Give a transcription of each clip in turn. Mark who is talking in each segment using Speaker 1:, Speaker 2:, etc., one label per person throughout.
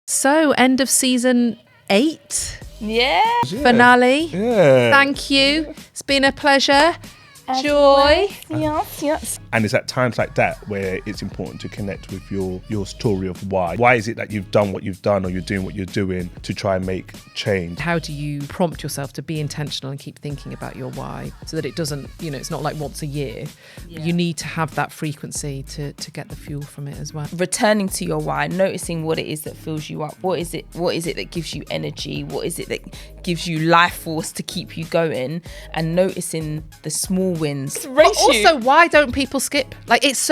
Speaker 1: So, end of season 8.
Speaker 2: Yeah.
Speaker 1: Finale.
Speaker 3: Yeah.
Speaker 1: Thank you. It's been a pleasure. Joy.
Speaker 2: Yes.
Speaker 3: And it's at times like that where it's important to connect with your story of why. Why is it that you've done what you've done or you're doing what you're doing to try and make change?
Speaker 1: How do you prompt yourself to be intentional and keep thinking about your why so that it doesn't, it's not like once a year.
Speaker 2: Yeah.
Speaker 1: You need to have that frequency to get the fuel from it as well.
Speaker 2: Returning to your why, noticing what it is that fills you up. What is it that gives you energy? What is it that gives you life force to keep you going? And noticing the small wins.
Speaker 1: But also, why don't people skip? Like, it's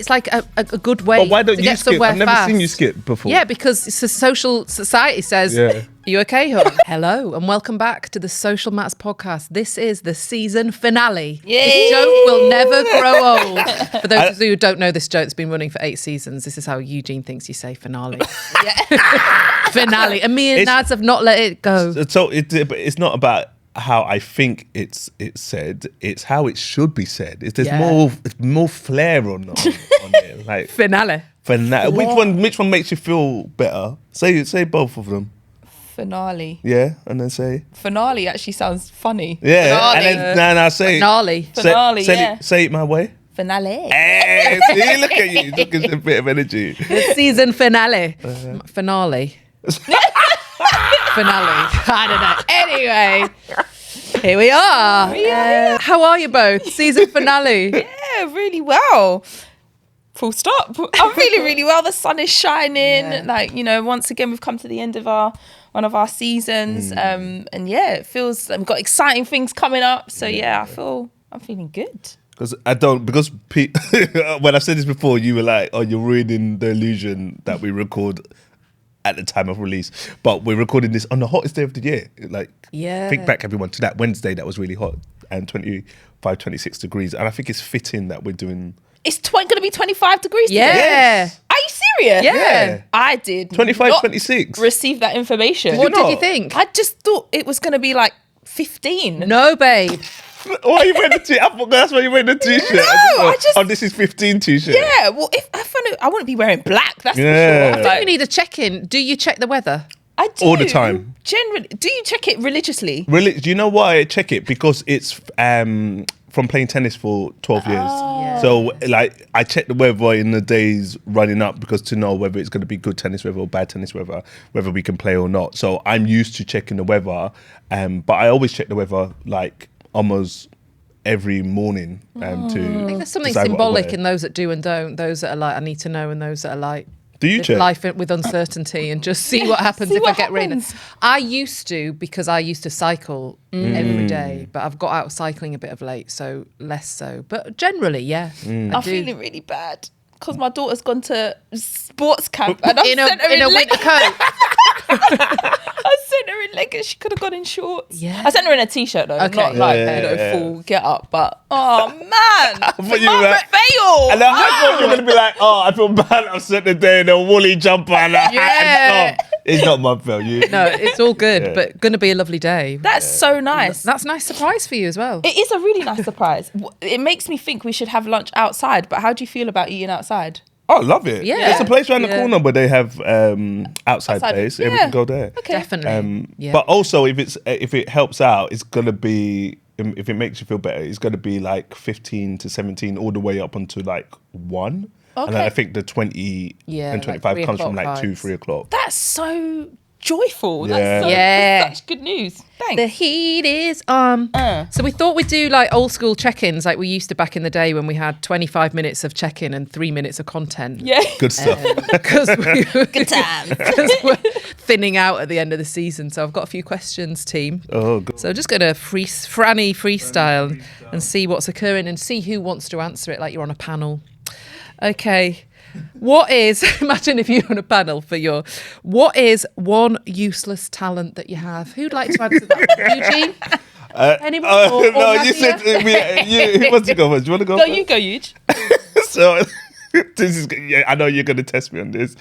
Speaker 1: like a good way
Speaker 3: But why don't
Speaker 1: to
Speaker 3: you
Speaker 1: get
Speaker 3: skip?
Speaker 1: somewhere
Speaker 3: I've never
Speaker 1: fast.
Speaker 3: seen you skip before.
Speaker 1: Yeah, because it's a social society says,
Speaker 3: Yeah.
Speaker 1: You okay, hon? Hello, and welcome back to the Social Matters podcast. This is the season finale.
Speaker 2: Yay.
Speaker 1: This joke will never grow old. For those of you who don't know this joke, it's been running for 8 seasons. This is how Eugene thinks you say finale. Finale. And me and Nads have not let it go.
Speaker 3: So but it's not about how I think it's said. It's how it should be said. There's more flair on it. Like
Speaker 1: Finale.
Speaker 3: Which one makes you feel better? Say both of them.
Speaker 2: Finale.
Speaker 3: Yeah, and then say
Speaker 2: Finale actually sounds funny.
Speaker 3: yeah,
Speaker 2: Finale.
Speaker 3: and then say
Speaker 1: Finale.
Speaker 3: say it my way.
Speaker 2: Finale.
Speaker 3: Hey, see, look at you, look at a bit of energy.
Speaker 1: The season finale. Finale. Finale. I don't know. Anyway, here we are.
Speaker 2: Yeah.
Speaker 1: How are you both? Season finale.
Speaker 2: Yeah, really well. Full stop. I'm feeling really well. The sun is shining.
Speaker 1: Yeah.
Speaker 2: Like, once again, we've come to the end of one of our seasons. And yeah, it feels we've got exciting things coming up. So yeah, I'm feeling good.
Speaker 3: Because when I've said this before, you were like, oh, you're ruining the illusion that we record at the time of release. But we're recording this on the hottest day of the year. Like, think back, everyone, to that Wednesday that was really hot and 25, 26 degrees. And I think it's fitting that we're doing...
Speaker 2: It's going to be 25 degrees today.
Speaker 1: Yeah.
Speaker 2: Are you serious?
Speaker 1: Yeah.
Speaker 2: I did
Speaker 3: 25,
Speaker 2: not
Speaker 3: 26.
Speaker 2: receive that information.
Speaker 1: What did you
Speaker 3: not?
Speaker 1: think?
Speaker 2: I just thought it was going to be like 15.
Speaker 1: No, babe.
Speaker 3: Why are you wearing the t-shirt? I forgot that's why you're wearing the t-shirt.
Speaker 2: I just...
Speaker 3: Oh, this is 15 t-shirt.
Speaker 2: Yeah, well, I wouldn't be wearing black, that's
Speaker 3: Yeah.
Speaker 2: for sure.
Speaker 1: I think we need a check-in. Do you check the weather?
Speaker 2: I do.
Speaker 3: All the time.
Speaker 2: Generally. Do you check it religiously?
Speaker 3: Really? Do you know why I check it? Because it's from playing tennis for 12 years.
Speaker 1: Yeah.
Speaker 3: So, like, I check the weather in the days running up because to know whether it's going to be good tennis weather or bad tennis weather, whether we can play or not. So I'm used to checking the weather, but I always check the weather, like, almost every morning to
Speaker 1: I think there's something
Speaker 3: decide what I
Speaker 1: symbolic
Speaker 3: wear.
Speaker 1: in those that do and don't. Those that are like, I need to know, and those that are like,
Speaker 3: Do you
Speaker 1: live
Speaker 3: check?
Speaker 1: life with uncertainty and just see what happens
Speaker 2: see
Speaker 1: if I
Speaker 2: what
Speaker 1: get rain.
Speaker 2: happens.
Speaker 1: I used to, because I used to cycle every day, but I've got out cycling a bit of late, so less so. But generally, yeah, I
Speaker 2: I'm
Speaker 1: do.
Speaker 2: feeling really bad because my daughter's gone to sports camp and I've
Speaker 1: in
Speaker 2: sent her
Speaker 1: a
Speaker 2: in
Speaker 1: winter coat.
Speaker 2: I sent her in leggings. She could have gone in shorts.
Speaker 1: Yeah.
Speaker 2: I sent her in a t-shirt though,
Speaker 1: Okay.
Speaker 2: not like
Speaker 3: Yeah.
Speaker 2: full get up. But oh man,
Speaker 3: thought you were
Speaker 2: Margaret
Speaker 3: like-
Speaker 2: fail.
Speaker 3: And I thought you were going to be like, oh, I feel bad. I've spent the day in a woolly jumper and a hat
Speaker 1: Yeah.
Speaker 3: and stuff. It's not my fault.
Speaker 1: No, it's all good,
Speaker 3: Yeah.
Speaker 1: but going to be a lovely day.
Speaker 2: That's so nice.
Speaker 1: That's a nice surprise for you as well.
Speaker 2: It is a really nice surprise. It makes me think we should have lunch outside. But how do you feel about eating outside?
Speaker 3: Oh, I love it.
Speaker 1: Yeah.
Speaker 3: There's a place around the
Speaker 1: Yeah.
Speaker 3: corner where they have outside place. Yeah, we
Speaker 2: yeah.
Speaker 3: can go there.
Speaker 2: Okay.
Speaker 1: Definitely. Yeah.
Speaker 3: But also, if it helps out, it's gonna be, if it makes you feel better, it's gonna be like 15 to 17 all the way up onto like 1. And then
Speaker 2: Okay.
Speaker 3: I think the 20
Speaker 1: Yeah,
Speaker 3: and
Speaker 1: like
Speaker 3: 25
Speaker 1: 3
Speaker 3: comes from
Speaker 1: o'clock
Speaker 3: like 2,
Speaker 1: vibes.
Speaker 3: 3 o'clock.
Speaker 2: That's so joyful.
Speaker 3: Yeah.
Speaker 2: That's such good news. Thanks.
Speaker 1: The heat is on. So we thought we'd do like old school check-ins like we used to back in the day when we had 25 minutes of check-in and 3 minutes of content.
Speaker 2: Yeah.
Speaker 3: Good stuff.
Speaker 1: Because
Speaker 2: Good time.
Speaker 1: we're thinning out at the end of the season. So I've got a few questions, team.
Speaker 3: Oh, good.
Speaker 1: So I'm just going to freestyle and see what's occurring and see who wants to answer it like you're on a panel. Okay. What is, imagine if you're on a panel what is one useless talent that you have? Who'd like to answer that? Eugene? Anyone? Or
Speaker 3: no, you
Speaker 1: Nadia?
Speaker 3: said who wants to go first? Do you want to go
Speaker 2: No,
Speaker 3: first?
Speaker 2: you go, Yuge.
Speaker 3: So this is, I know you're going to test me on this.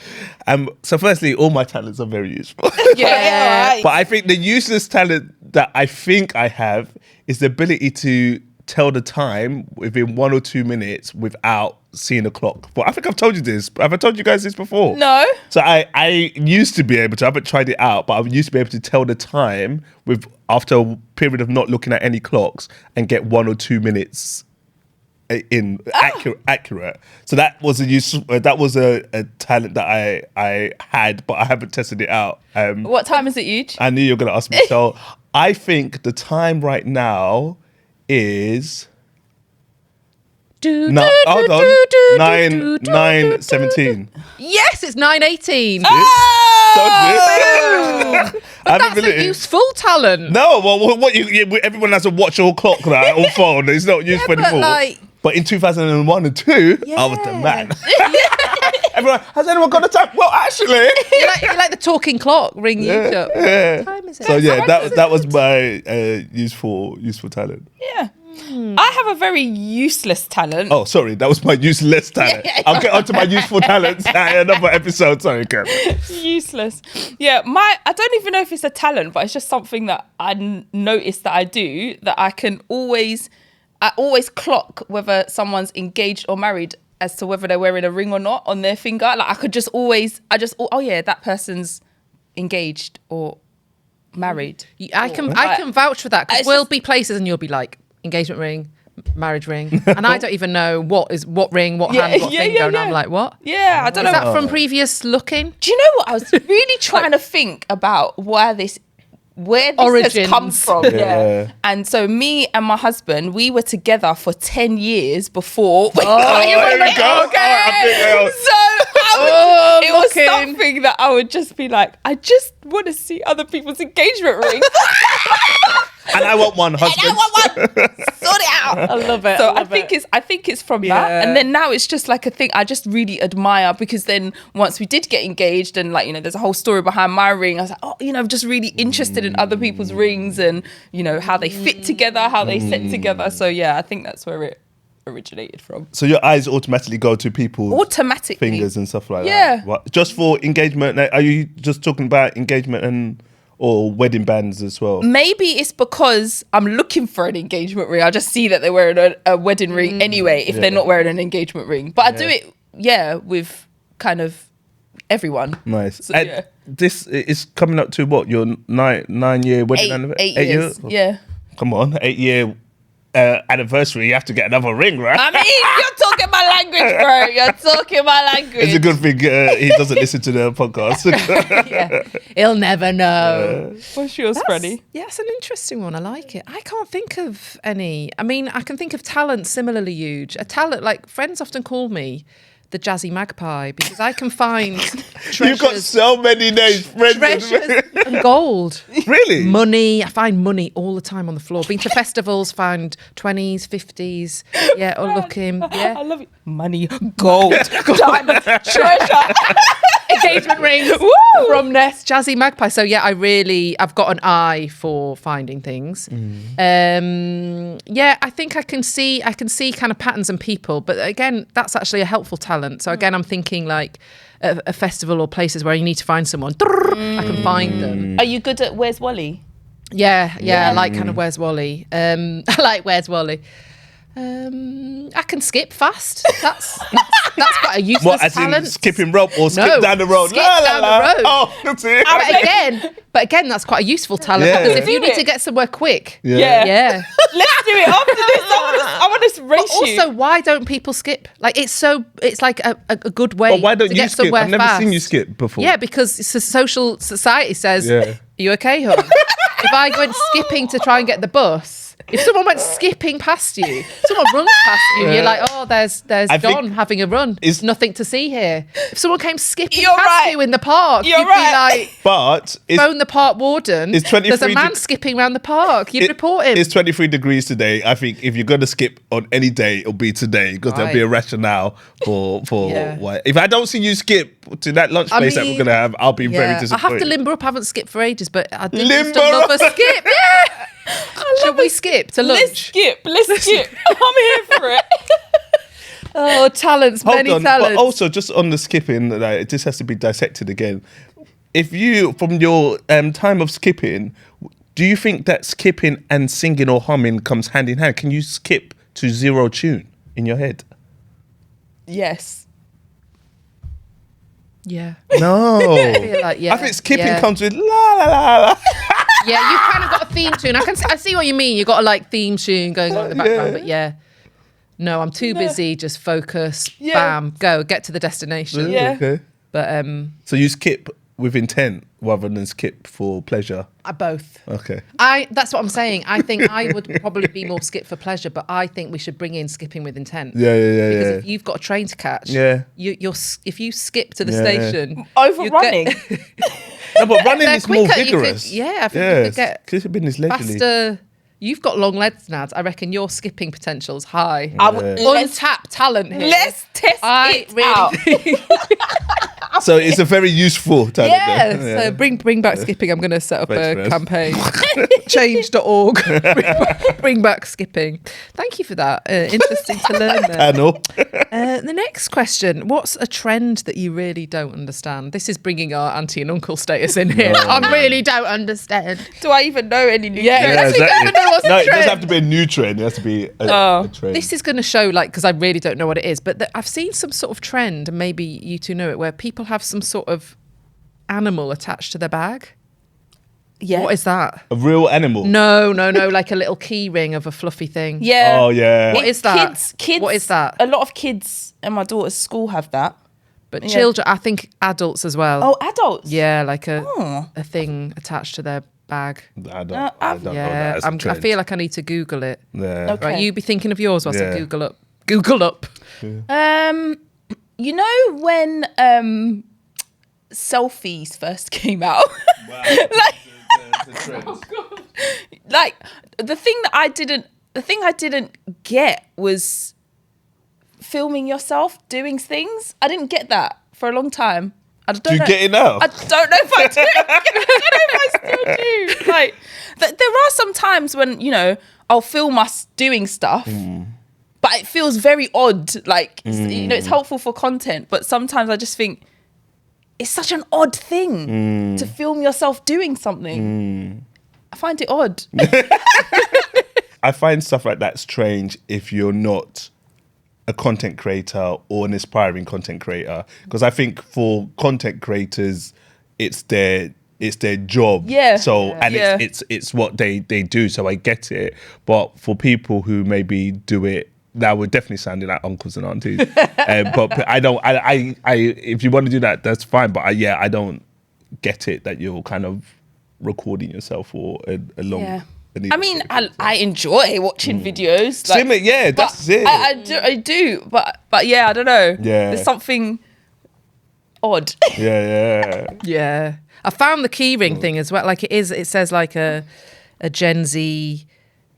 Speaker 3: So firstly, all my talents are very useful.
Speaker 1: Yeah.
Speaker 2: Right.
Speaker 3: But I think the useless talent that I think I have is the ability to tell the time within 1 or 2 minutes without seeing a clock. But I think I've told you this. Have I told you guys this before?
Speaker 2: No.
Speaker 3: So I used to be able to. I haven't tried it out, but I used to be able to tell the time after a period of not looking at any clocks and get 1 or 2 minutes in accurate. So that was a talent that I had, but I haven't tested it out.
Speaker 2: What time is it, Huge?
Speaker 3: I knew you were going to ask me. So I think the time right now is hold on, 9:17.
Speaker 1: Yes, it's 9:18. That's a useful talent.
Speaker 3: No, well, everyone has a watch or clock now on phone. It's not useful anymore. But in 2001 and 2, I was the man. Everyone, has anyone got a time? Well, actually,
Speaker 1: you like the talking clock ring you up. What time is it?
Speaker 3: So yeah, that was my useful talent.
Speaker 2: Yeah. I have a very useless talent.
Speaker 3: Oh, sorry, that was my useless talent. I'll get onto my useful talents at another episode. Sorry, Kev.
Speaker 2: Useless. Yeah, I don't even know if it's a talent, but it's just something that I noticed that I do, that I always clock whether someone's engaged or married as to whether they're wearing a ring or not on their finger. Like I could just always, oh yeah, that person's engaged or married.
Speaker 1: I can vouch for that, because we'll be places and you'll be like, engagement ring, marriage ring, and I don't even know what ring, what hand, what finger, and I'm like, what?
Speaker 2: Yeah, I don't know.
Speaker 1: Is that from previous looking?
Speaker 2: Do you know what? I was really trying to think about where this has come from. Yeah. And so me and my husband, we were together for 10 years before.
Speaker 3: Here we go.
Speaker 2: Okay. It was something that I would just be like, I just want to see other people's engagement rings.
Speaker 3: And I want one, husband.
Speaker 2: And I want one. Sort it out.
Speaker 1: I love it.
Speaker 2: So I think it's from that. And then now it's just like a thing I just really admire, because then once we did get engaged and like, there's a whole story behind my ring. I was like, I'm just really interested in other people's rings and, how they fit together, how they sit together. So yeah, I think that's where it originated from.
Speaker 3: So your eyes automatically go to people's fingers and stuff like that?
Speaker 2: Yeah.
Speaker 3: What? Just for engagement? Are you just talking about engagement or wedding bands as well?
Speaker 2: Maybe it's because I'm looking for an engagement ring. I just see that they're wearing a wedding ring anyway, if they're not wearing an engagement ring. But I do it, with kind of everyone.
Speaker 3: Nice.
Speaker 2: So,
Speaker 3: this is coming up to what? Your 9-year wedding anniversary?
Speaker 2: 8 years. Yeah.
Speaker 3: Come on, 8-year anniversary. You have to get another ring, right?
Speaker 2: I mean, you're talking my language, bro. You're talking my language.
Speaker 3: It's a good thing he doesn't listen to the podcast.
Speaker 1: Yeah, he'll never know.
Speaker 2: What's yours, Freddie?
Speaker 1: Yeah, it's an interesting one. I like it. I can't think of any. I mean, I can think of talent similarly huge. A talent, like friends often call me the Jazzy Magpie, because I can find treasures.
Speaker 3: You've got so many names, friends.
Speaker 1: Treasures and gold.
Speaker 3: Really?
Speaker 1: Money. I find money all the time on the floor. Been to festivals, found 20s, 50s. Yeah, or looking. Yeah.
Speaker 2: I love it. Money, gold, diamond, treasure.
Speaker 1: Engagement rings from Nest, Jazzy Magpie. So yeah, I've got an eye for finding things. Yeah, I think I can see kind of patterns and people, but again, that's actually a helpful talent. So again, I'm thinking like a festival or places where you need to find someone. I can find them.
Speaker 2: Are you good at Where's Wally?
Speaker 1: Yeah, I like kind of Where's Wally. I like Where's Wally. I can skip fast. That's quite a useless
Speaker 3: what, as
Speaker 1: talent.
Speaker 3: in skipping rope or skip down the road?
Speaker 1: Skip down the road.
Speaker 3: Oh, that's it.
Speaker 1: But again, that's quite a useful talent, because if you need to get somewhere quick,
Speaker 2: yeah. Let's do it after this. I want to race you.
Speaker 1: Also, why don't people skip? Like it's like a good way.
Speaker 3: But why don't
Speaker 1: to
Speaker 3: you
Speaker 1: get
Speaker 3: skip?
Speaker 1: somewhere
Speaker 3: I've never
Speaker 1: fast.
Speaker 3: seen you skip before.
Speaker 1: Yeah, because it's a social society says, "Are you okay, hon?" If I went skipping to try and get the bus. If someone went skipping past you, someone runs past you, you're like, oh, there's John having a run. There's nothing to see here. If someone came skipping past you in the park, you'd be like,
Speaker 3: but
Speaker 1: phone the park warden. There's a man skipping around the park. You'd report him.
Speaker 3: It's 23 degrees today. I think if you're going to skip on any day, it'll be today, because there'll be a rationale for why. If I don't see you skip to that lunch place that we're going to have, I'll be very disappointed.
Speaker 1: I have to limber up. I haven't skipped for ages, but I did used to love a skip. Yeah. Should we skip to lunch?
Speaker 2: Let's skip. I'm here for it.
Speaker 1: Oh, talents, many talents.
Speaker 3: But also, just on the skipping, like, this has to be dissected again. If you, from your time of skipping, Do you think that skipping and singing or humming comes hand in hand? Can you skip to zero tune in your head?
Speaker 2: Yes.
Speaker 1: Yeah.
Speaker 3: No.
Speaker 1: I feel like, yeah.
Speaker 3: I think skipping
Speaker 1: yeah.
Speaker 3: comes with la la la la.
Speaker 1: Yeah, you've kind of got a theme tune. I see what you mean. You've got a like theme tune going on in the background, but yeah. No, I'm too busy. Just focus.
Speaker 2: Yeah.
Speaker 1: Bam, go. Get to the destination.
Speaker 2: Yeah.
Speaker 3: Okay.
Speaker 1: But
Speaker 3: So you skip with intent rather than skip for pleasure.
Speaker 1: both.
Speaker 3: Okay.
Speaker 1: That's what I'm saying. I think I would probably be more skip for pleasure, but I think we should bring in skipping with intent.
Speaker 3: Yeah.
Speaker 1: Because if you've got a train to catch, if you skip to the station,
Speaker 2: Overrunning.
Speaker 3: No, but running
Speaker 1: they're
Speaker 3: is more
Speaker 1: quicker, you could-
Speaker 3: vigorous.
Speaker 1: I think you could get
Speaker 3: skipping is leisurely.
Speaker 1: faster. You've got long legs, Nads. I reckon your skipping potential's high. Untapped talent here.
Speaker 2: Let's test
Speaker 1: I
Speaker 2: it
Speaker 1: really
Speaker 2: out.
Speaker 1: think.
Speaker 3: So it's a very useful talent.
Speaker 1: Yeah.
Speaker 3: then.
Speaker 1: So bring back skipping. I'm going to set up
Speaker 3: Thanks,
Speaker 1: a
Speaker 3: Rez.
Speaker 1: campaign. Change.org. bring back skipping. Thank you for that. Interesting to learn there.
Speaker 3: I know.
Speaker 1: The next question. What's a trend that you really don't understand? This is bringing our auntie and uncle status in here. I really don't understand.
Speaker 2: Do I even know any new
Speaker 1: Yeah,
Speaker 2: trends?
Speaker 1: let's we don't even know what's
Speaker 3: No,
Speaker 1: a
Speaker 3: it doesn't
Speaker 1: trend.
Speaker 3: have to be a new trend. It has to be a trend.
Speaker 1: This is going to show, like, because I really don't know what it is, but I've seen some sort of trend, and maybe you two know it, where people have some sort of animal attached to their bag.
Speaker 2: Yeah.
Speaker 1: What is that?
Speaker 3: A real animal.
Speaker 1: No, like a little key ring of a fluffy thing.
Speaker 2: Yeah.
Speaker 3: Oh, yeah.
Speaker 1: What is that?
Speaker 2: Kids.
Speaker 1: What is that?
Speaker 2: A lot of kids in my daughter's school have that.
Speaker 1: But children, I think adults as well.
Speaker 2: Oh, adults.
Speaker 1: Yeah, like a
Speaker 2: Oh.
Speaker 1: thing attached to their bag.
Speaker 3: I don't know that
Speaker 1: Yeah,
Speaker 3: as a
Speaker 1: I
Speaker 3: trend.
Speaker 1: feel like I need to Google it.
Speaker 3: Yeah.
Speaker 2: Okay.
Speaker 1: Right, you be thinking of yours whilst I
Speaker 3: Yeah.
Speaker 1: Google up. Google up.
Speaker 2: You know when selfies first came out? Like the thing I didn't get was filming yourself doing things. I didn't get that for a long time. I don't
Speaker 3: Do you
Speaker 2: know.
Speaker 3: get it now?
Speaker 2: I don't know if I do. I don't know if I still do. Like, there are some times when, I'll film us doing stuff, but it feels very odd. Like, it's helpful for content, but sometimes I just think it's such an odd thing to film yourself doing something. I find it odd.
Speaker 3: I find stuff like that strange if you're not a content creator or an aspiring content creator, because I think for content creators it's their job.
Speaker 2: Yeah.
Speaker 3: So
Speaker 2: Yeah.
Speaker 3: it's what they do, so I get it. But for people who maybe do it, that would definitely sound like uncles and aunties. But I don't I if you want to do that, that's fine, but I don't get it that you're kind of recording yourself for a long
Speaker 2: Yeah. I mean, I enjoy watching videos.
Speaker 3: Same, yeah, that's it.
Speaker 2: I do, but yeah, I don't know.
Speaker 3: Yeah.
Speaker 2: There's something odd.
Speaker 1: Yeah. I found the keyring thing as well. Like it says like a Gen Z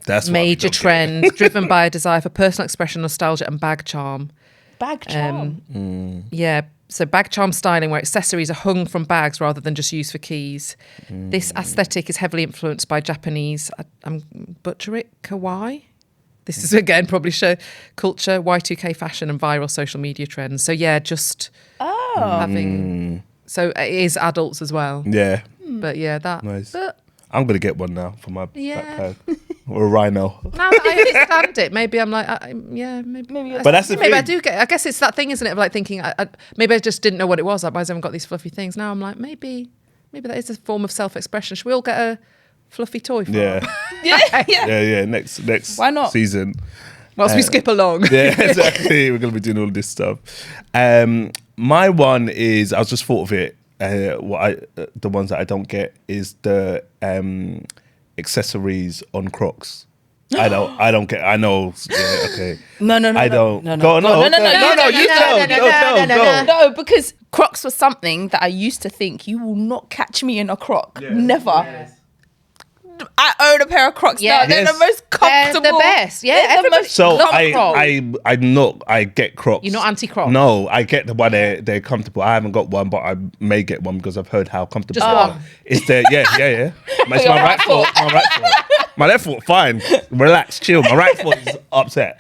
Speaker 3: That's what we
Speaker 1: major
Speaker 3: don't get.
Speaker 1: trend driven by a desire for personal expression, nostalgia and bag charm.
Speaker 2: Bag charm.
Speaker 1: Yeah. So bag charm styling where accessories are hung from bags rather than just used for keys. This aesthetic is heavily influenced by Japanese, I'm butchering it, kawaii. This is again probably show culture, Y2K fashion and viral social media trends. So yeah, just having, so it is adults as well.
Speaker 3: Yeah.
Speaker 1: But yeah, that.
Speaker 3: Nice.
Speaker 1: But
Speaker 3: I'm gonna get one now for my
Speaker 1: Yeah.
Speaker 3: backpack. Or a rhino.
Speaker 1: now that I understand it, maybe I'm like, maybe.
Speaker 3: But that's the
Speaker 1: Maybe I
Speaker 3: thing.
Speaker 1: do get. I guess it's that thing, isn't it? Of like thinking, maybe I just didn't know what it was. Like, why haven't I got these fluffy things? Now I'm like, maybe that is a form of self-expression. Should we all get a fluffy toy for
Speaker 3: Yeah.
Speaker 2: Yeah.
Speaker 3: Yeah. Next
Speaker 2: Why not?
Speaker 3: season.
Speaker 1: whilst we skip along?
Speaker 3: Yeah, exactly. We're gonna be doing all this stuff. My one is, I just thought of it. The ones that I don't get is the accessories on Crocs. I don't get. I know. Yeah, okay.
Speaker 2: No.
Speaker 3: I don't.
Speaker 2: No.
Speaker 3: Go on,
Speaker 2: No.
Speaker 3: You don't. Go.
Speaker 2: No, because Crocs was something that I used to think you will not catch me in a Croc. Never. Yes. I own a pair of Crocs now. They're
Speaker 3: Yes.
Speaker 2: the most comfortable.
Speaker 1: They're the best. Yeah,
Speaker 2: They're the
Speaker 1: everybody-
Speaker 2: most
Speaker 3: So
Speaker 2: comfortable.
Speaker 3: I get Crocs.
Speaker 1: You're not anti-Croc?
Speaker 3: No, I get the one they're comfortable. I haven't got one, but I may get one because I've heard how comfortable
Speaker 1: Just
Speaker 3: they are.
Speaker 1: one?
Speaker 3: It's the yeah. It's my
Speaker 2: Your
Speaker 3: right
Speaker 2: right
Speaker 3: foot. My right foot. My left foot, fine. Relax, chill. My right foot is upset.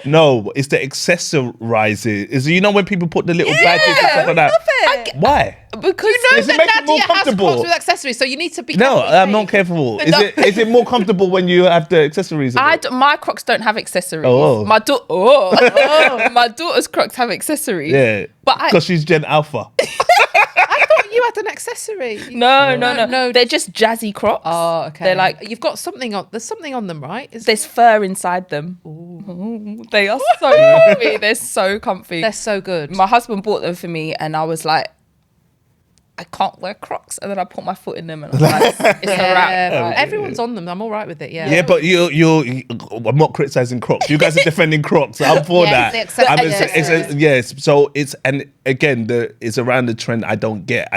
Speaker 3: No, it's the accessorizing. Is when people put the little badges and stuff like that.
Speaker 1: Love it.
Speaker 3: Why?
Speaker 2: Because
Speaker 3: Does it make it more
Speaker 1: Nadia has
Speaker 3: comfortable?
Speaker 1: Crocs with accessories, so you need to be.
Speaker 3: No,
Speaker 1: careful
Speaker 3: I'm
Speaker 1: what you
Speaker 3: not
Speaker 1: say.
Speaker 3: careful. Is it more comfortable when you have the accessories?
Speaker 2: my Crocs don't have accessories.
Speaker 3: Oh.
Speaker 2: My my daughter's Crocs have accessories.
Speaker 3: Yeah,
Speaker 2: But
Speaker 3: because she's Gen Alpha.
Speaker 1: I thought you had an accessory.
Speaker 2: No. They're just jazzy Crocs.
Speaker 1: Oh, okay.
Speaker 2: They're like,
Speaker 1: you've got something on. There's something on them, right?
Speaker 2: there's fur inside them. Ooh. They are so comfy. They're so comfy.
Speaker 1: They're so good.
Speaker 2: My husband bought them for me, and I was like, I can't wear Crocs, and then I put my foot in them, and I was like, it's a wrap. Like,
Speaker 1: everyone's on them. I'm all right with it. Yeah.
Speaker 3: Yeah, but I'm not criticizing Crocs. You guys are defending Crocs. I'm for
Speaker 1: Yeah,
Speaker 3: that.
Speaker 1: it's the
Speaker 3: It's yes. So it's, and again, it's around the trend. I don't get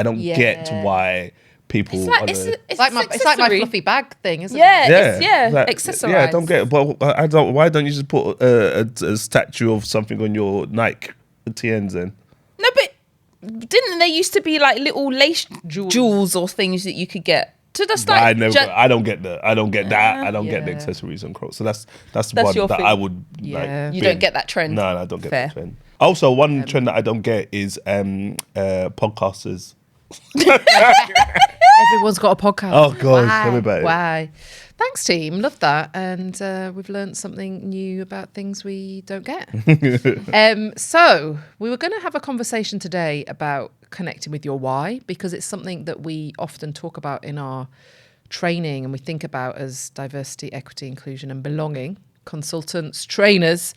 Speaker 3: why people.
Speaker 1: It's like my fluffy bag thing, isn't it?
Speaker 2: Accessorized.
Speaker 3: Yeah, I don't get it. But I don't. Why don't you just put a statue of something on your Nike TNs then?
Speaker 2: No, but didn't there used to be like little lace jewels or things that you could get to just like?
Speaker 3: I don't get that. I don't get the accessories on Crocs. So that's one
Speaker 2: your
Speaker 3: that
Speaker 2: thing.
Speaker 3: I would
Speaker 2: You don't get that trend.
Speaker 3: No, I don't get
Speaker 2: Fair.
Speaker 3: that trend. Also, one trend that I don't get is podcasters.
Speaker 1: Everyone's got a podcast.
Speaker 3: Oh God, tell me about it.
Speaker 1: Why? Thanks, team. Love that. And we've learned something new about things we don't get. So we were going to have a conversation today about connecting with your why, because it's something that we often talk about in our training and we think about as diversity, equity, inclusion and belonging consultants, trainers.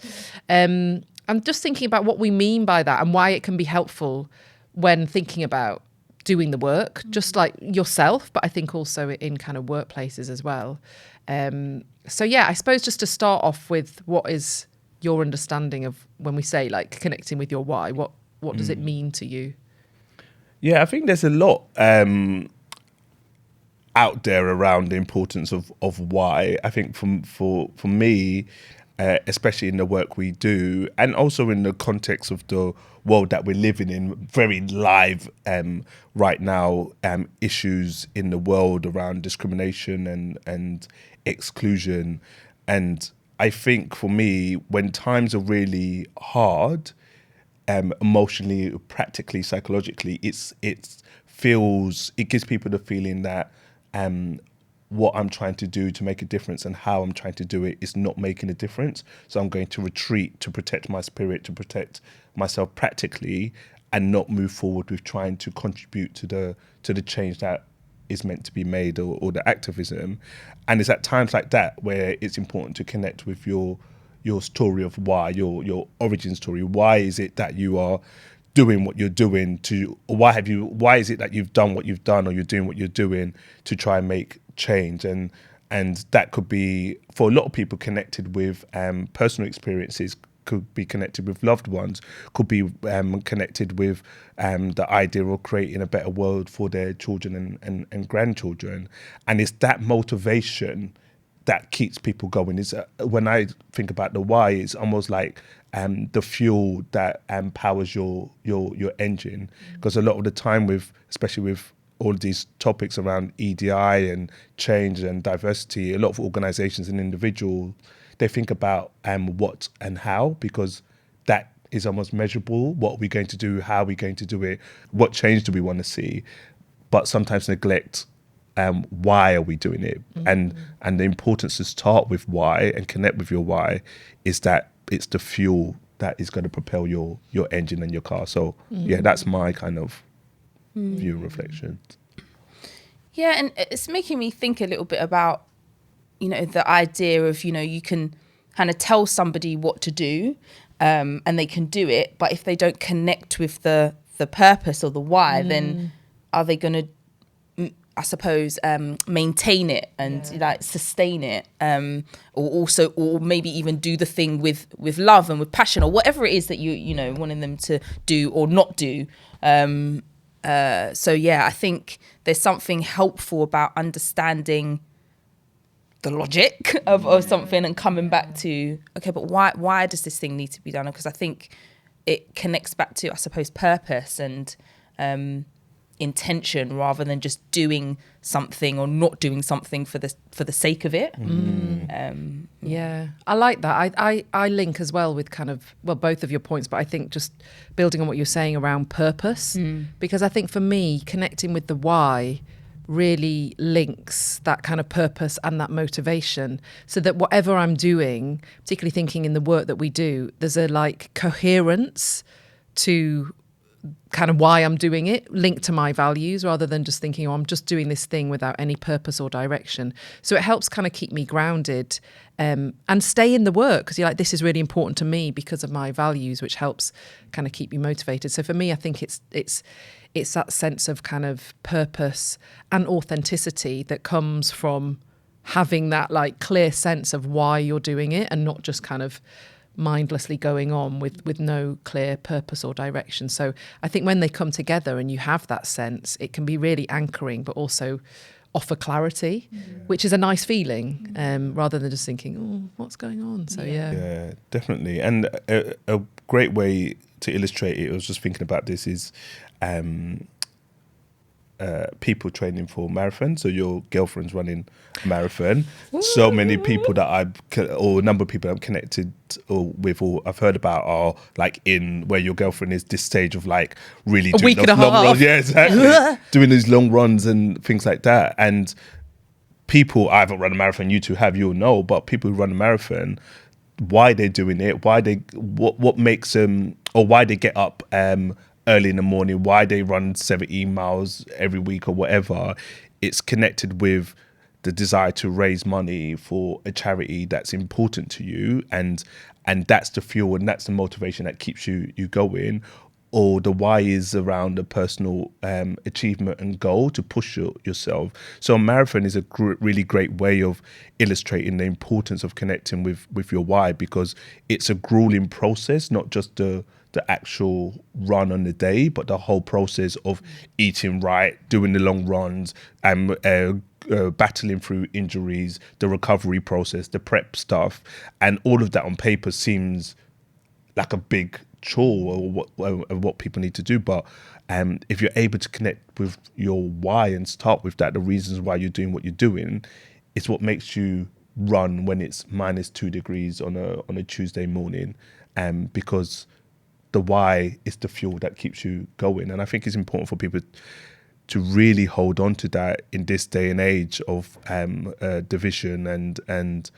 Speaker 1: I'm just thinking about what we mean by that and why it can be helpful when thinking about doing the work, just like yourself, but I think also in kind of workplaces as well. So yeah, I suppose just to start off with, what is your understanding of when we say like connecting with your why? What does it mean to you?
Speaker 3: Yeah, I think there's a lot out there around the importance of why. I think for me, especially in the work we do, and also in the context of the world that we're living in, very live right now, issues in the world around discrimination and exclusion. And I think for me, when times are really hard, emotionally, practically, psychologically, it gives people the feeling that what I'm trying to do to make a difference and how I'm trying to do it is not making a difference. So I'm going to retreat to protect my spirit, to protect myself practically, and not move forward with trying to contribute to the change that is meant to be made, or the activism. And it's at times like that where it's important to connect with your story of why, your origin story. Why is it that you are doing what you're doing? Why is it that you've done what you've done, or you're doing what you're doing to try and make change? And that could be, for a lot of people, connected with personal experiences, could be connected with loved ones, could be connected with the idea of creating a better world for their children and grandchildren. And it's that motivation that keeps people going. Is when I think about the why, it's almost like the fuel that powers your engine. Because a lot of the time, especially with all of these topics around EDI and change and diversity, a lot of organizations and individuals, they think about what and how, because that is almost measurable. What are we going to do? How are we going to do it? What change do we want to see? But sometimes neglect why are we doing it? And the importance to start with why and connect with your why is that it's the fuel that is going to propel your engine and your car. So yeah, that's my kind of view reflection.
Speaker 2: Yeah, and it's making me think a little bit about, the idea of, you can kind of tell somebody what to do, and they can do it, but if they don't connect with the purpose or the why, then are they going to, I suppose, maintain it and like sustain it, or maybe even do the thing with love and with passion, or whatever it is that you wanting them to do or not do. So yeah, I think there's something helpful about understanding the logic of something and coming back to, okay, but why does this thing need to be done? Because I think it connects back to, I suppose, purpose and intention rather than just doing something or not doing something for the sake of it.
Speaker 1: Yeah, I like that. I link as well with kind of, well, both of your points, but I think just building on what you're saying around purpose, because I think for me, connecting with the why really links that kind of purpose and that motivation, so that whatever I'm doing, particularly thinking in the work that we do, there's a like coherence to kind of why I'm doing it, linked to my values, rather than just thinking, oh, I'm just doing this thing without any purpose or direction. So it helps kind of keep me grounded and stay in the work, because you're like, this is really important to me because of my values, which helps kind of keep you motivated. So for me, I think it's that sense of kind of purpose and authenticity that comes from having that like clear sense of why you're doing it, and not just kind of mindlessly going on with no clear purpose or direction. So I think when they come together and you have that sense, it can be really anchoring, but also offer clarity, which is a nice feeling, rather than just thinking, oh, what's going on? So
Speaker 3: yeah, definitely. And a great way to illustrate it, I was just thinking about this, is people training for marathon. So your girlfriend's running a marathon. So many people that or a number of people I'm connected with or I've heard about are like in where your girlfriend is, this stage of like really doing
Speaker 1: week and a
Speaker 3: those long
Speaker 1: half.
Speaker 3: runs. Yeah, exactly. Doing these long runs and things like that. And people, I haven't run a marathon, you two have, you'll know, but people who run a marathon, why they're doing it, what makes them, or why they get up early in the morning, why they run 17 miles every week or whatever, it's connected with the desire to raise money for a charity that's important to you, and that's the fuel and that's the motivation that keeps you going. Or the why is around a personal achievement and goal to push yourself. So a marathon is a really great way of illustrating the importance of connecting with your why, because it's a grueling process, not just the actual run on the day, but the whole process of eating right, doing the long runs, and battling through injuries, the recovery process, the prep stuff, and all of that on paper seems like a big chore or what people need to do. But if you're able to connect with your why and start with that, the reasons why you're doing what you're doing, it's what makes you run when it's -2 degrees on a Tuesday morning, because the why is the fuel that keeps you going. And I think it's important for people to really hold on to that in this day and age of division and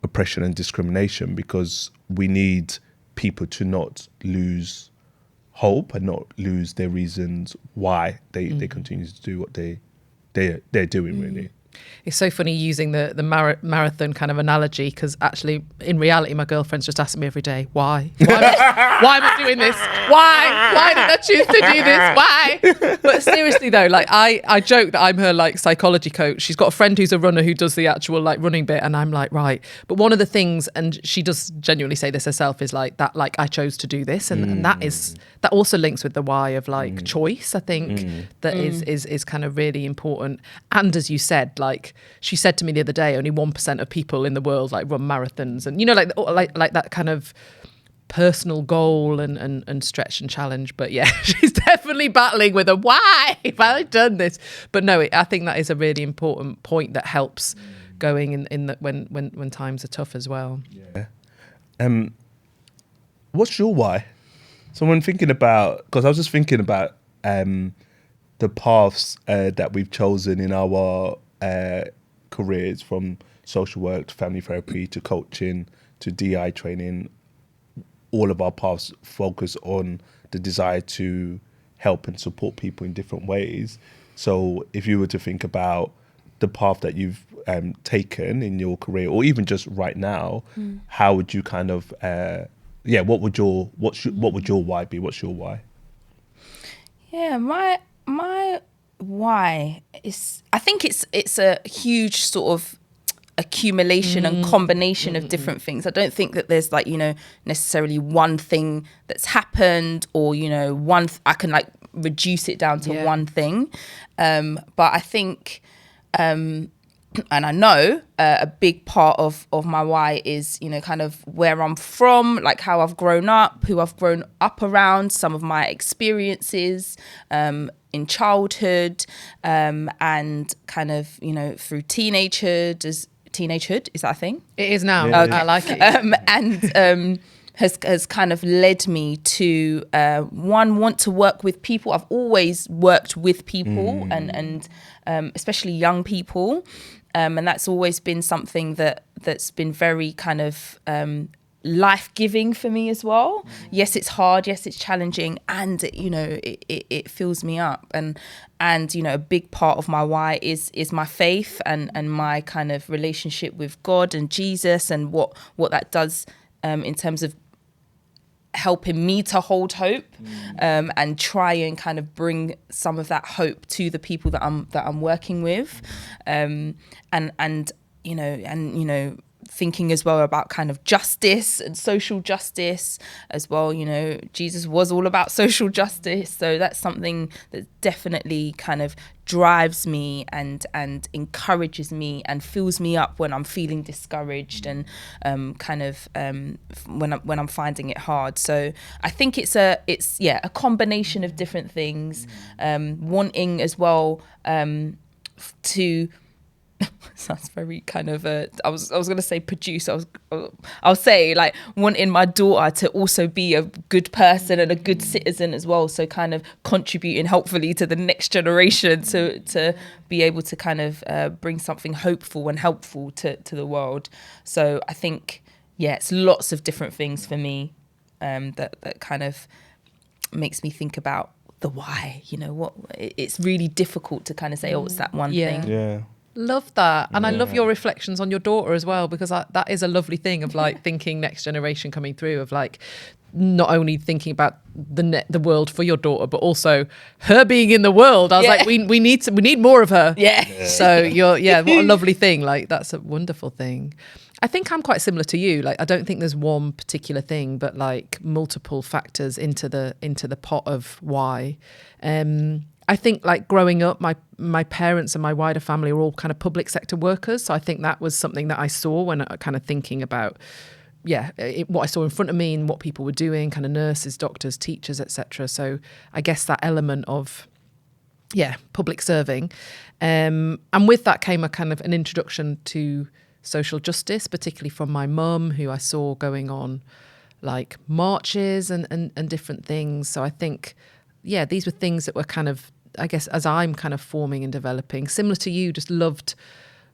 Speaker 3: oppression and discrimination, because we need people to not lose hope and not lose their reasons why they continue to do what they're doing, really.
Speaker 1: It's so funny using the marathon kind of analogy, because actually in reality my girlfriend's just asking me every day, why am I doing this, why did I choose to do this, why? But seriously though, like I joke that I'm her like psychology coach. She's got a friend who's a runner who does the actual like running bit, and I'm like, right, but one of the things, and she does genuinely say this herself, is like that, like I chose to do this, and that also links with the why of like choice. I think that is kind of really important. And as you said, like she said to me the other day, only 1% of people in the world like run marathons, and you know, like that kind of personal goal and stretch and challenge. But yeah, she's definitely battling with a why have I done this. But no, I think that is a really important point that helps going in that when times are tough as well.
Speaker 3: Yeah. What's your why? So when thinking about, because I was just thinking about the paths that we've chosen in our careers, from social work to family therapy to coaching to DI training. All of our paths focus on the desire to help and support people in different ways. So if you were to think about the path that you've taken in your career, or even just right now, how would you kind of what would your why be? What's your why?
Speaker 2: Yeah, my why is, I think it's a huge sort of accumulation and combination of different things. I don't think that there's like, you know, necessarily one thing that's happened, or, you know, I can like reduce it down to one thing. But I think and I know a big part of my why is, you know, kind of where I'm from, like how I've grown up, who I've grown up around, some of my experiences in childhood, and kind of, you know, through teenagehood. Is that a thing?
Speaker 1: It is now.
Speaker 3: Yeah.
Speaker 1: I like it.
Speaker 2: And has kind of led me to want to work with people. I've always worked with people and especially young people, and that's always been something that's been very kind of life-giving for me as well. Yes, it's hard. Yes, it's challenging, and you know, it fills me up. And you know, a big part of my why is my faith and my kind of relationship with God and Jesus, and what that does in terms of helping me to hold hope, and try and kind of bring some of that hope to the people that I'm working with, and you know, thinking as well about kind of justice and social justice as well. You know, Jesus was all about social justice, so that's something that definitely kind of drives me and encourages me and fills me up when I'm feeling discouraged and kind of when I'm finding it hard. So I think it's a combination of different things, wanting as well to sounds very kind of I was going to say produce. I'll say like wanting my daughter to also be a good person and a good citizen as well, so kind of contributing helpfully to the next generation to be able to kind of bring something hopeful and helpful to the world. So I think it's lots of different things for me that kind of makes me think about the why. You know, what it's really difficult to kind of say, it's that one thing.
Speaker 3: Yeah.
Speaker 1: Love that. And I love your reflections on your daughter as well, because that is a lovely thing of like thinking next generation coming through, of like not only thinking about the world for your daughter, but also her being in the world. I was like, we need more of her.
Speaker 2: Yeah.
Speaker 1: So what a lovely thing. Like, that's a wonderful thing. I think I'm quite similar to you. Like, I don't think there's one particular thing, but like multiple factors into the pot of why. I think like growing up, my parents and my wider family were all kind of public sector workers. So I think that was something that I saw when I kind of thinking about, what I saw in front of me and what people were doing, kind of nurses, doctors, teachers, etc. So I guess that element of, public serving. And with that came a kind of an introduction to social justice, particularly from my mum, who I saw going on like marches and different things. So I think, these were things that were kind of, I guess, as I'm kind of forming and developing, similar to you, just loved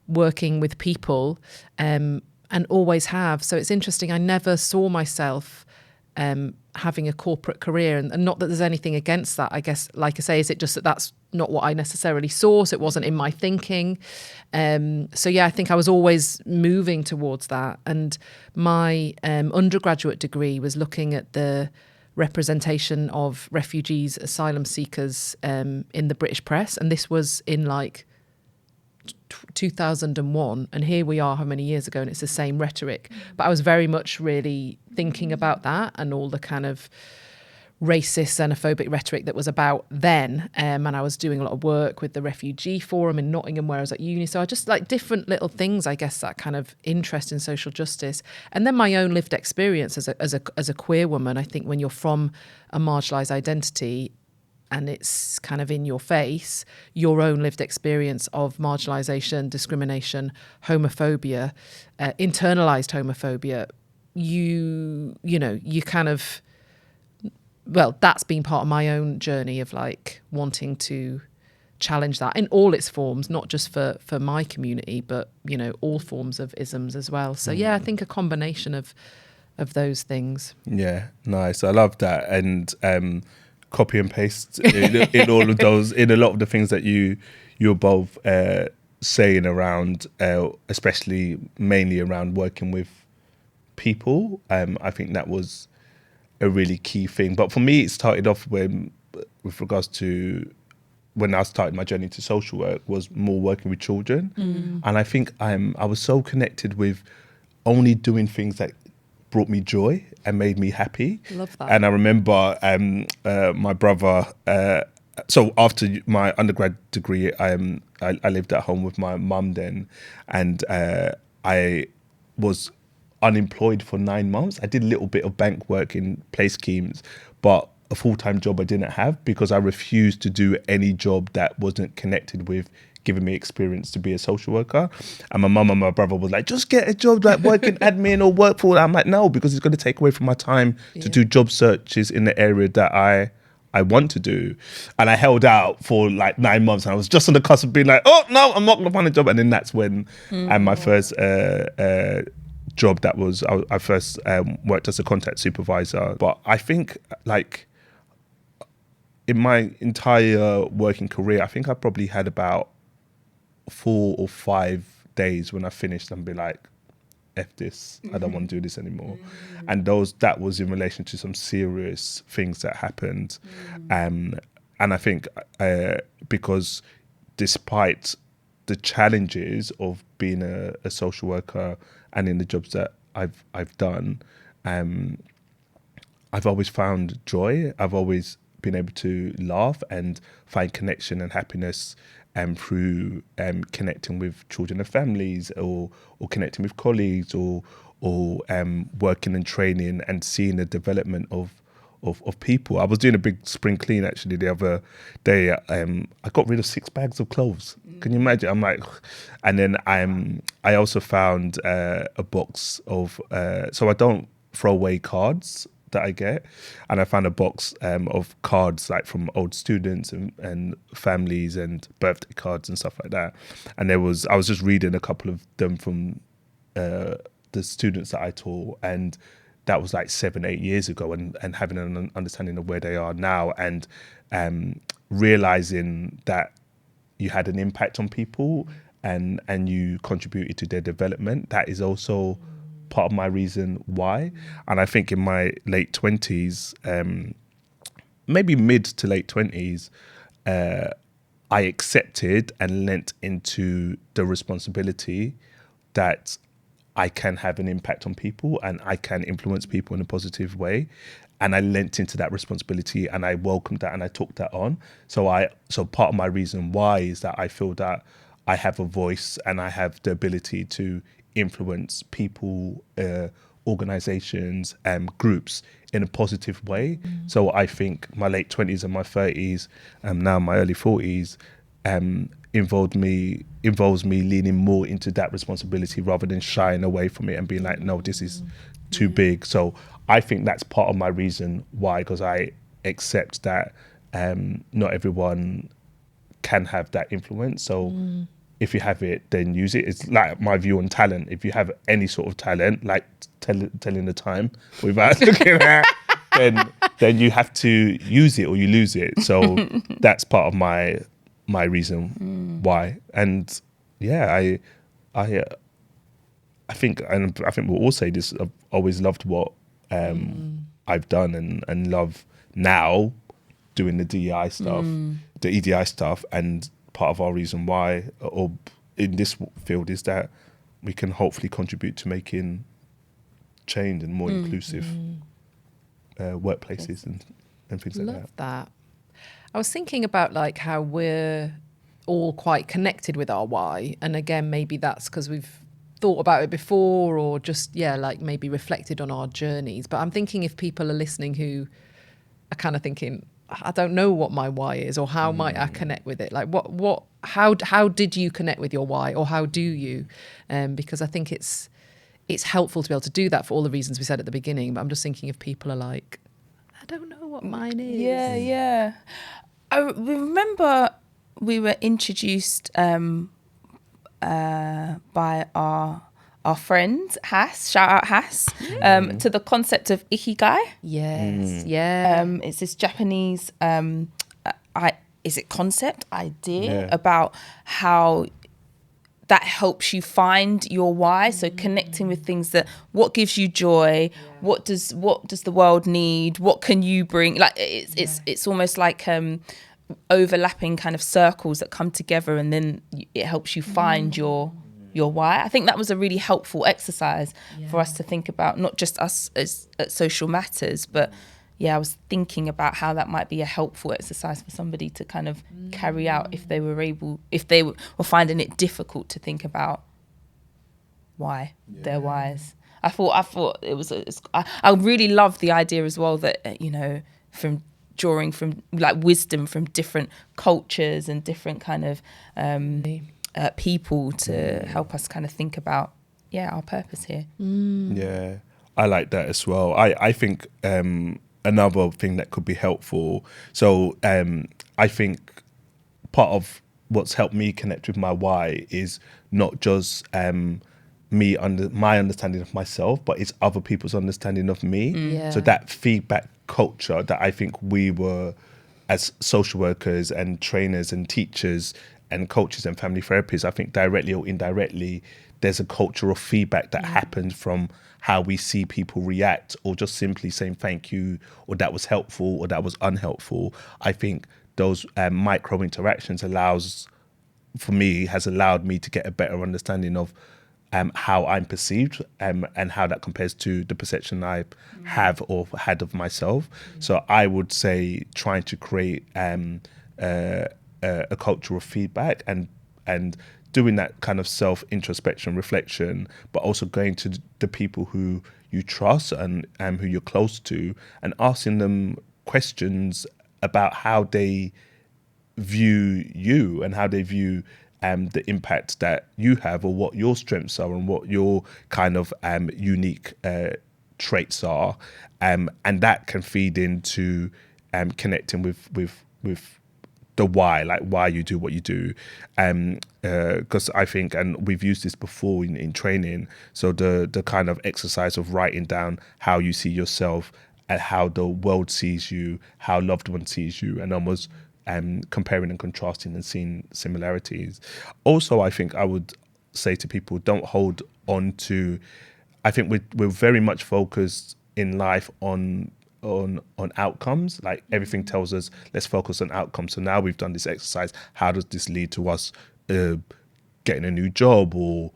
Speaker 1: working with people and always have. So it's interesting. I never saw myself having a corporate career, and not that there's anything against that. I guess, like I say, is it just that that's not what I necessarily saw, so it wasn't in my thinking. I think I was always moving towards that. And my undergraduate degree was looking at the representation of refugees, asylum seekers in the British press, and this was in like 2001, and here we are how many years ago, and it's the same rhetoric. But I was very much really thinking about that and all the kind of racist, xenophobic rhetoric that was about then, and I was doing a lot of work with the refugee forum in Nottingham where I was at uni. So I just like different little things, I guess, that kind of interest in social justice. And then my own lived experience as a queer woman. I think when you're from a marginalised identity and it's kind of in your face, your own lived experience of marginalisation, discrimination, homophobia, internalised homophobia, you kind of, that's been part of my own journey of like wanting to challenge that in all its forms, not just for my community, but, all forms of isms as well. So, I think a combination of those things.
Speaker 3: Yeah, nice. I love that. And copy and paste in all of those, in a lot of the things that you're both saying around, especially mainly around working with people. I think that was a really key thing. But for me, it started off with regards to when I started my journey to social work, was more working with children. And I think I was so connected with only doing things that brought me joy and made me happy.
Speaker 1: Love that.
Speaker 3: And I remember my brother so after my undergrad degree, I lived at home with my mum then, and I was unemployed for 9 months. I did a little bit of bank work in play schemes, but a full-time job I didn't have because I refused to do any job that wasn't connected with giving me experience to be a social worker. And my mum and my brother was like, just get a job like working admin or work for. I'm like, no, because it's going to take away from my time to do job searches in the area that I want to do. And I held out for like 9 months, and I was just on the cusp of being like, oh no, I'm not going to find a job. And then that's when my first job, that was, I first worked as a contact supervisor. But I think like in my entire working career, I think I probably had about 4 or 5 days when I finished and be like, F this, I don't want to do this anymore. And that was in relation to some serious things that happened. And I think because despite the challenges of being a social worker and in the jobs that I've done, I've always found joy. I've always been able to laugh and find connection and happiness through connecting with children and families, or connecting with colleagues, or working and training and seeing the development of people. I was doing a big spring clean actually the other day. I got rid of 6 bags of clothes. Can you imagine? I'm like, and then I also found a box of so I don't throw away cards that I get, and I found a box of cards like from old students and families and birthday cards and stuff like that. And I was just reading a couple of them from the students that I taught, and that was like 7-8 years ago, and having an understanding of where they are now, and realizing that you had an impact on people and you contributed to their development. That is also part of my reason why. And I think in my late 20s, maybe mid to late 20s, I accepted and lent into the responsibility that I can have an impact on people and I can influence people in a positive way. And I lent into that responsibility, and I welcomed that, and I took that on. So part of my reason why is that I feel that I have a voice and I have the ability to influence people, organizations, groups in a positive way. So I think my late 20s and my 30s, now my early 40s, involves me leaning more into that responsibility rather than shying away from it and being like, no, this is too big. So I think that's part of my reason why, because I accept that not everyone can have that influence. So if you have it, then use it. It's like my view on talent. If you have any sort of talent, like telling the time without looking at, then you have to use it or you lose it. So that's part of my reason why. And yeah, I think we'll all say this. I've always loved what I've done and love now doing the DEI stuff, the EDI stuff, and part of our reason why, or in this field, is that we can hopefully contribute to making change and more inclusive workplaces and things like that.
Speaker 1: Love that. I was thinking about like how we're all quite connected with our why, and again maybe that's because we've thought about it before, or just like maybe reflected on our journeys. But I'm thinking if people are listening who are kind of thinking, I don't know what my why is, or how might I connect with it? Like how did you connect with your why, or how do you? Because I think it's helpful to be able to do that for all the reasons we said at the beginning. But I'm just thinking if people are like, I don't know what mine is.
Speaker 2: Yeah. I remember we were introduced by our friend Hass, shout out Hass, to the concept of ikigai.
Speaker 1: Yes,
Speaker 2: it's this Japanese concept, idea about how that helps you find your why. So connecting with things that, what gives you joy, what does the world need, what can you bring? Like it's almost like overlapping kind of circles that come together, and then it helps you find your why. I think that was a really helpful exercise for us to think about, not just us as at Social Matters, but I was thinking about how that might be a helpful exercise for somebody to kind of carry out if they were finding it difficult to think about their whys. I thought it was. I really love the idea as well that from drawing from like wisdom from different cultures and different kind of people to help us kind of think about our purpose here.
Speaker 3: Yeah, I like that as well. I think another thing that could be helpful. So I think part of what's helped me connect with my why is not just my understanding of myself, but it's other people's understanding of me.
Speaker 1: Yeah.
Speaker 3: So that feedback culture that I think we were, as social workers and trainers and teachers and coaches and family therapists, I think directly or indirectly, there's a culture of feedback that happens from how we see people react, or just simply saying thank you, or that was helpful, or that was unhelpful. I think those micro interactions has allowed me to get a better understanding of how I'm perceived and how that compares to the perception I have or had of myself. So I would say trying to create a culture of feedback and doing that kind of self-introspection, reflection, but also going to the people who you trust and who you're close to and asking them questions about how they view you and how they view the impact that you have, or what your strengths are and what your kind of unique traits are, and that can feed into connecting with the why, like why you do what you do, because I think, and we've used this before in training, so the kind of exercise of writing down how you see yourself and how the world sees you, how loved one sees you, and almost comparing and contrasting and seeing similarities. Also, I think I would say to people, don't hold on to, I think we're very much focused in life on outcomes. Like everything tells us, let's focus on outcomes. So now we've done this exercise. How does this lead to us getting a new job or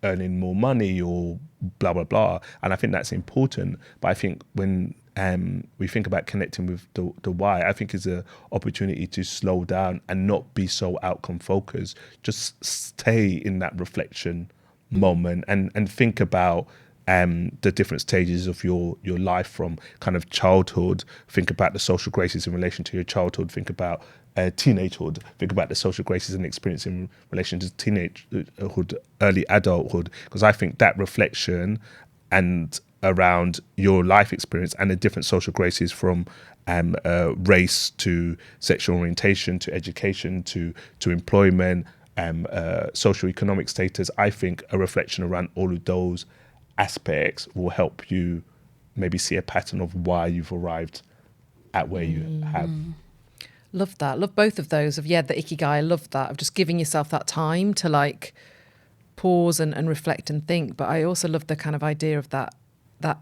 Speaker 3: earning more money or blah, blah, blah. And I think that's important. But I think when we think about connecting with the why, I think is an opportunity to slow down and not be so outcome focused. Just stay in that reflection moment and think about the different stages of your life, from kind of childhood. Think about the social graces in relation to your childhood. Think about teenagehood. Think about the social graces and experience in relation to teenagehood, early adulthood. Because I think that reflection and around your life experience and the different social graces, from race to sexual orientation to education to employment, social economic status, I think a reflection around all of those aspects will help you maybe see a pattern of why you've arrived at where you have.
Speaker 1: Love that. Love both of those of, the ikigai. I love that, of just giving yourself that time to like pause and reflect and think. But I also love the kind of idea of that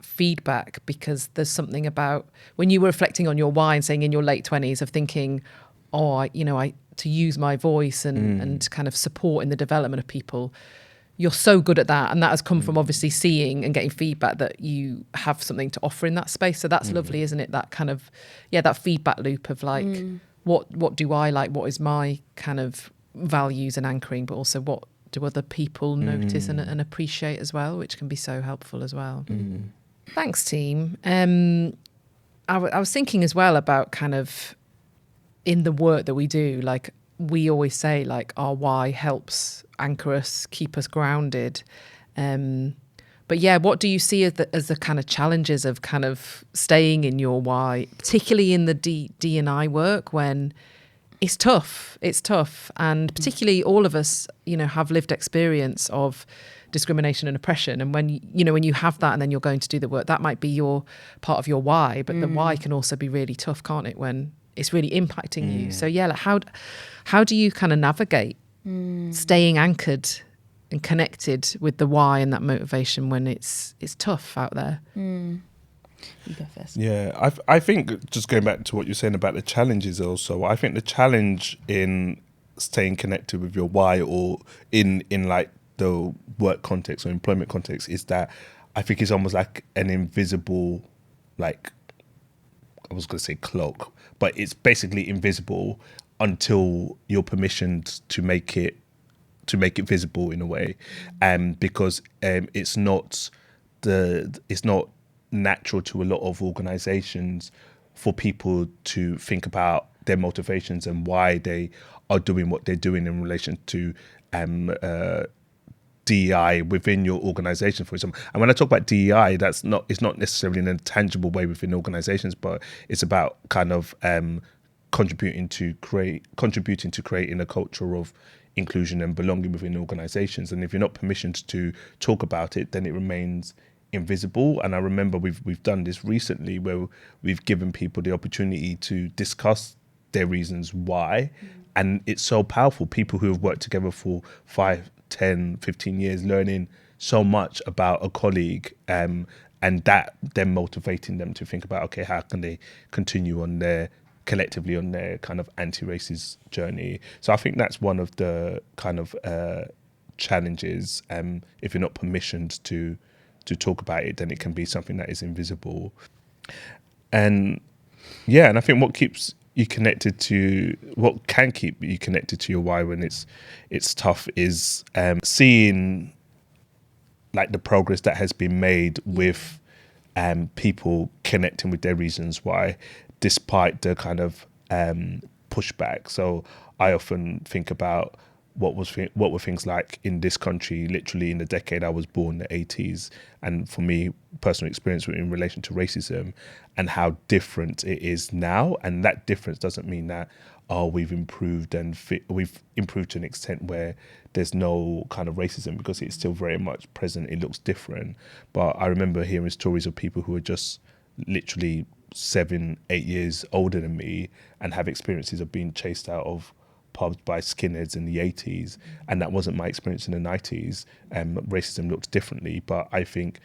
Speaker 1: feedback, because there's something about when you were reflecting on your why and saying in your late 20s of thinking, to use my voice and kind of support in the development of people. You're so good at that, and that has come from obviously seeing and getting feedback that you have something to offer in that space. So that's lovely, isn't it? That kind of that feedback loop of like what do I like, what is my kind of values and anchoring, but also what do other people notice and appreciate as well, which can be so helpful as well. Thanks, team. I was thinking as well about kind of in the work that we do, like we always say, like our why helps anchor us, keep us grounded. But what do you see as the kind of challenges of kind of staying in your why, particularly in the D&I work when it's tough? It's tough. And particularly all of us, have lived experience of discrimination and oppression. And when you have that and then you're going to do the work, that might be your part of your why, but the why can also be really tough, can't it, when it's really impacting you? So like how do you kind of navigate staying anchored and connected with the why and that motivation when it's tough out there?
Speaker 2: You go first.
Speaker 3: Yeah, I think just going back to what you're saying about the challenges also, I think the challenge in staying connected with your why, or in like the work context or employment context, is that I think it's almost like an invisible like I was going to say cloak, but it's basically invisible until you're permissioned to make it visible in a way, because it's not natural to a lot of organizations for people to think about their motivations and why they are doing what they're doing in relation to DEI within your organization, for example. And when I talk about DEI, it's not necessarily in a tangible way within organizations, but it's about kind of contributing to creating a culture of inclusion and belonging within organizations. And if you're not permissioned to talk about it, then it remains invisible. And I remember we've done this recently where we've given people the opportunity to discuss their reasons why. And it's so powerful. People who have worked together for 5, 10, 15 years, learning so much about a colleague, and that then motivating them to think about, okay, how can they continue collectively on their kind of anti-racist journey. So I think that's one of the kind of challenges. If you're not permissioned to talk about it, then it can be something that is invisible. And yeah, and I think what can keep you connected to your why when it's tough is seeing like the progress that has been made with people connecting with their reasons why, despite the kind of pushback. So I often think about what were things like in this country, literally in the decade I was born, the 80s, and for me, personal experience in relation to racism and how different it is now. And that difference doesn't mean that, we've improved we've improved to an extent where there's no kind of racism, because it's still very much present. It looks different. But I remember hearing stories of people who are just literally 7, 8 years older than me and have experiences of being chased out of pubs by skinheads in the 80s, and that wasn't my experience in the 90s. Racism looks differently, but I think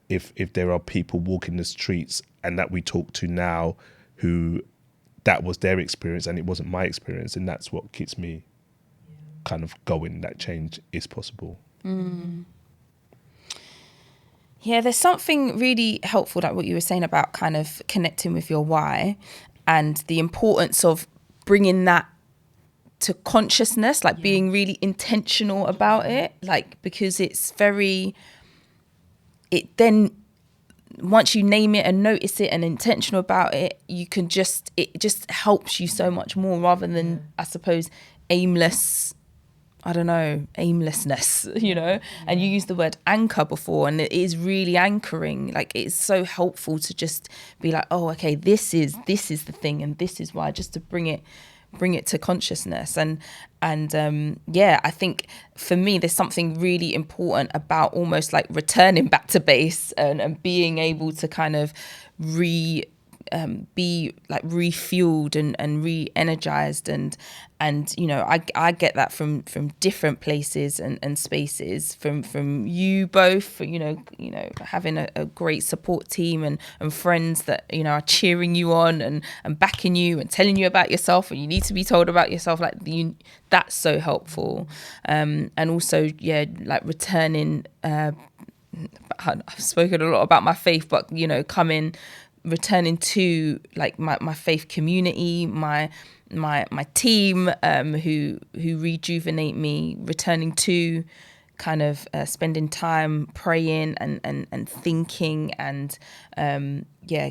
Speaker 3: if there are people walking the streets and that we talk to now who that was their experience and it wasn't my experience, and that's what keeps me kind of going, that change is possible.
Speaker 2: Yeah, there's something really helpful, like what you were saying about kind of connecting with your why and the importance of bringing that to consciousness, like being really intentional about it, like, because once you name it and notice it and intentional about it, it just helps you so much more rather than, I suppose, aimlessness, and you used the word anchor before, and it is really anchoring. Like, it's so helpful to just be like, oh, okay, this is the thing and this is why, just to bring it to consciousness. And I think for me there's something really important about almost like returning back to base and being able to kind of be like refueled and re-energized, and I get that from different places and spaces, from you both, having a great support team and friends that are cheering you on and backing you and telling you about yourself, and you need to be told about yourself, like that's so helpful. And also like returning, I've spoken a lot about my faith, but returning to like my faith community, my team, who rejuvenate me, returning to kind of spending time praying and thinking and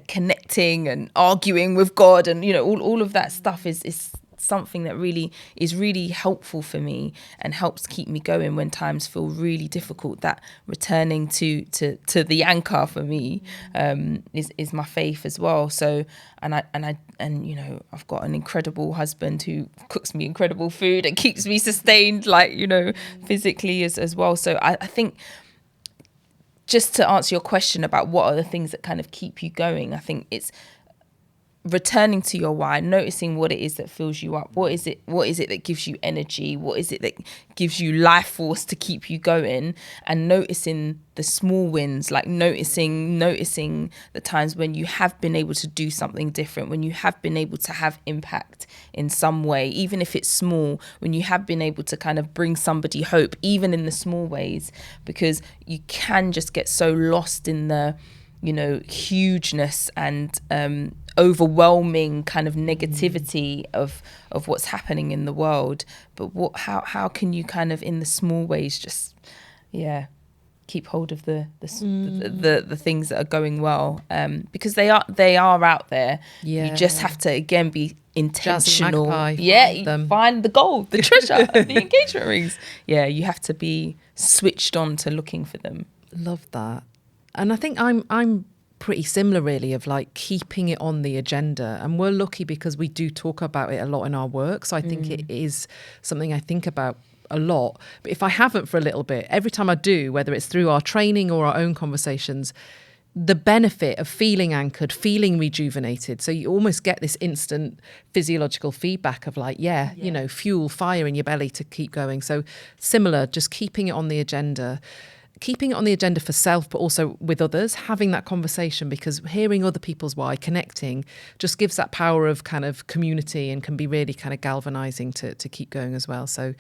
Speaker 2: connecting and arguing with God, and all of that stuff is something that really is really helpful for me and helps keep me going when times feel really difficult. That returning to the anchor for me is my faith as well. So and I've got an incredible husband who cooks me incredible food and keeps me sustained, like physically as well. So I think, just to answer your question about what are the things that kind of keep you going, I think it's returning to your why, noticing what it is that fills you up. What is it that gives you energy? What is it that gives you life force to keep you going? And noticing the small wins, like noticing the times when you have been able to do something different, when you have been able to have impact in some way, even if it's small, when you have been able to kind of bring somebody hope, even in the small ways, because you can just get so lost in the hugeness and overwhelming kind of negativity of what's happening in the world, but how can you kind of in the small ways just keep hold of the things that are going well, because they are out there. You just have to again be intentional. Find the gold, the treasure, the engagement rings. You have to be switched on to looking for them.
Speaker 1: Love that. And I think I'm pretty similar really, of like keeping it on the agenda, and we're lucky because we do talk about it a lot in our work, so I think it is something I think about a lot. But if I haven't for a little bit, every time I do, whether it's through our training or our own conversations, the benefit of feeling anchored, feeling rejuvenated, so you almost get this instant physiological feedback of like fuel, fire in your belly to keep going. So similar, just keeping it on the agenda for self, but also with others, having that conversation, because hearing other people's why, connecting, just gives that power of kind of community and can be really kind of galvanizing to keep going as well. So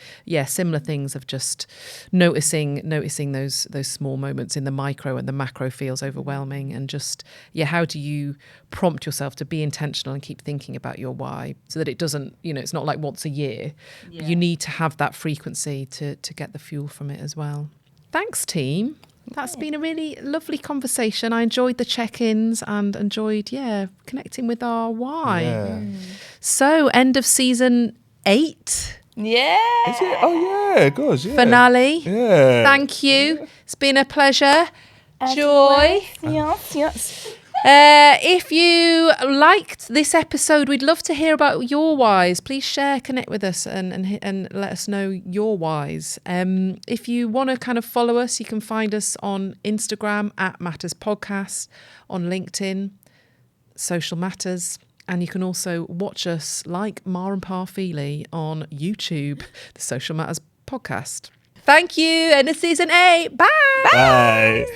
Speaker 1: similar things of just noticing those small moments in the micro, and the macro feels overwhelming, and just how do you prompt yourself to be intentional and keep thinking about your why, so that it doesn't, it's not like once a year, but you need to have that frequency to get the fuel from it as well. Thanks, team. That's been a really lovely conversation. I enjoyed the check-ins and enjoyed, connecting with our why.
Speaker 3: Yeah.
Speaker 1: So, end of season 8.
Speaker 2: Yeah.
Speaker 3: Is it? Oh, yeah. Gosh, yeah.
Speaker 1: Finale.
Speaker 3: Yeah.
Speaker 1: Thank you. Yeah. It's been a pleasure. Joy.
Speaker 2: Yes.
Speaker 1: If you liked this episode, we'd love to hear about your whys. Please share, connect with us and let us know your whys. If you want to kind of follow us, you can find us on Instagram @Matters Podcast, on LinkedIn, Social Matters. And you can also watch us like Mar and Pa Feely on YouTube, the Social Matters Podcast. Thank you. And it's season 8. Bye.
Speaker 3: Bye.